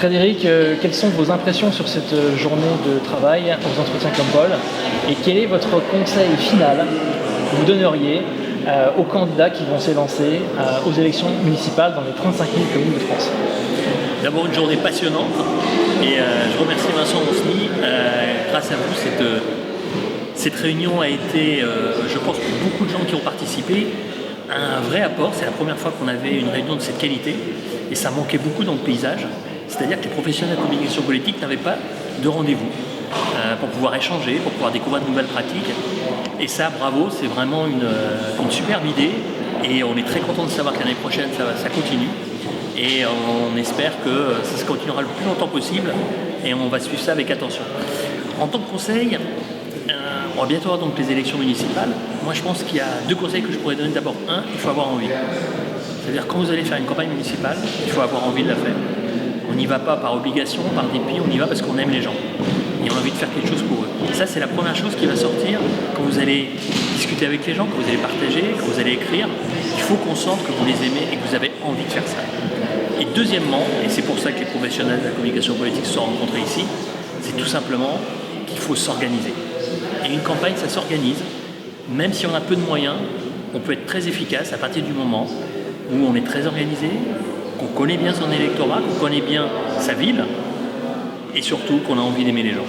Frédéric, quelles sont vos impressions sur cette journée de travail aux entretiens comme Paul et quel est votre conseil final que vous donneriez aux candidats qui vont s'élancer aux élections municipales dans les 35 000 communes de France? D'abord une journée passionnante et je remercie Vincent Monsny. Grâce à vous, cette réunion a été, je pense pour beaucoup de gens qui ont participé, un vrai apport. C'est la première fois qu'on avait une réunion de cette qualité et ça manquait beaucoup dans le paysage. C'est-à-dire que les professionnels de la communication politique n'avaient pas de rendez-vous pour pouvoir échanger, pour pouvoir découvrir de nouvelles pratiques. Et ça, bravo, c'est vraiment une superbe idée et on est très content de savoir que l'année prochaine ça continue. Et on espère que ça se continuera le plus longtemps possible et on va suivre ça avec attention. En tant que conseil, on va bientôt avoir donc les élections municipales. Moi je pense qu'il y a deux conseils que je pourrais donner. D'abord, il faut avoir envie. C'est-à-dire quand vous allez faire une campagne municipale, il faut avoir envie de la faire. On n'y va pas par obligation, par dépit, on y va parce qu'on aime les gens. Et on a envie de faire quelque chose pour eux. Et ça c'est la première chose qui va sortir quand vous allez discuter avec les gens, quand vous allez partager, quand vous allez écrire. Il faut qu'on sente que vous les aimez et que vous avez envie de faire ça. Et deuxièmement, et c'est pour ça que les professionnels de la communication politique se sont rencontrés ici, c'est tout simplement qu'il faut s'organiser. Et une campagne, ça s'organise. Même si on a peu de moyens, on peut être très efficace à partir du moment où on est très organisé, qu'on connaît bien son électorat, qu'on connaît bien sa ville, et surtout qu'on a envie d'aimer les gens.